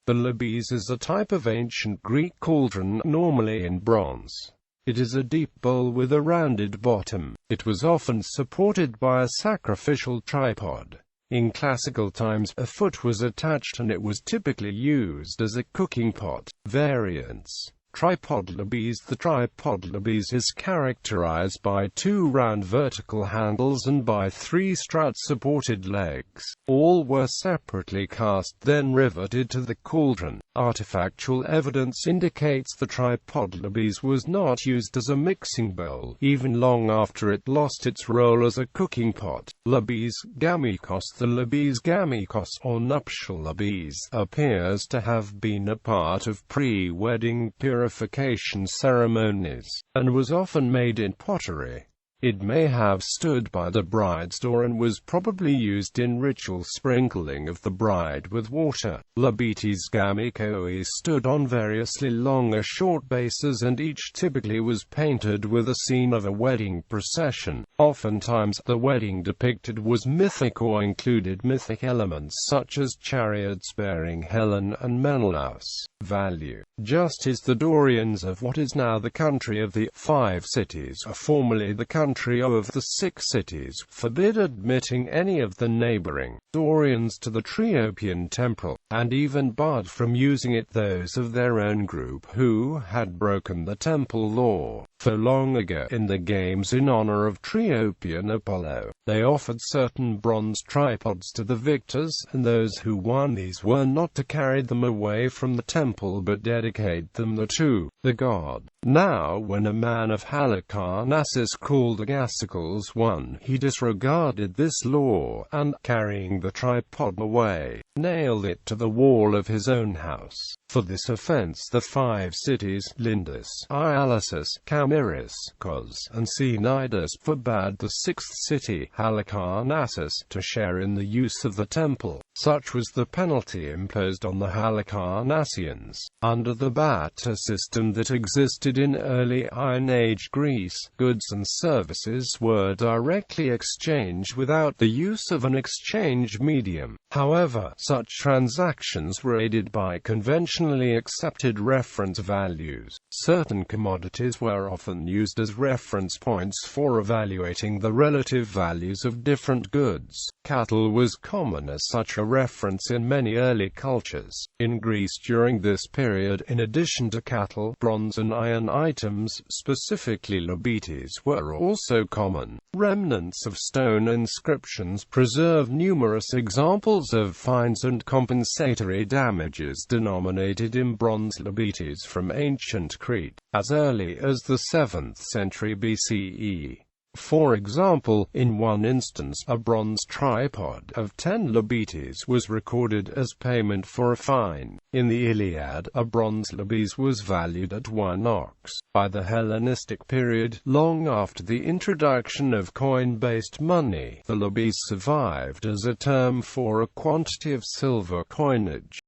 The Lebes is a type of ancient Greek cauldron, normally in bronze. It is a deep bowl with a rounded bottom. It was often supported by a sacrificial tripod. In classical times, a foot was attached and it was typically used as a cooking pot. Variants: Tripod Lebes. The tripod Lebes is characterized by two round vertical handles and by three strut-supported legs. All were separately cast, then riveted to the cauldron. Artifactual evidence indicates the tripod Lebes was not used as a mixing bowl, even long after it lost its role as a cooking pot. Lebes gamikos. The Lebes gamikos, or nuptial Lebes, appears to have been a part of pre-wedding purification ceremonies, and was often made in pottery. It may have stood by the bride's door and was probably used in ritual sprinkling of the bride with water. Lebetes gamikoi stood on variously long or short bases, and each typically was painted with a scene of a wedding procession. Oftentimes, the wedding depicted was mythic or included mythic elements such as chariots bearing Helen and Menelaus. Value: just as the Dorians of what is now the country of the Five Cities, formerly the country of the Six Cities, forbid admitting any of the neighboring Dorians to the Triopian temple, and even barred from using it those of their own group who had broken the temple law. For long ago, in the games in honor of Triopian Apollo, they offered certain bronze tripods to the victors, and those who won these were not to carry them away from the temple but dedicate them to the god. Now, when a man of Halicarnassus called Agasicles won, he disregarded this law, and, carrying the tripod away, nailed it to the wall of his own house. For this offense the five cities, Lindus, Ialasus, Camiris, Cos, and Cnidus, forbade the sixth city, Halicarnassus, to share in the use of the temple. Such was the penalty imposed on the Halicarnassians. Under the barter system that existed in early Iron Age Greece, goods and services were directly exchanged without the use of an exchange medium. However, such transactions were aided by conventionally accepted reference values. Certain commodities were often used as reference points for evaluating the relative values of different goods. Cattle was common as such a reference in many early cultures. In Greece during this period, in addition to cattle, bronze and iron items, specifically lebetes, were also common. Remnants of stone inscriptions preserve numerous examples of fines and compensatory damages denominated in bronze lebetes from ancient Crete, as early as the 7th century BCE. For example, in one instance, a bronze tripod of 10 lebetes was recorded as payment for a fine. In the Iliad, a bronze lebes was valued at 1 ox. By the Hellenistic period, long after the introduction of coin-based money, the lebes survived as a term for a quantity of silver coinage.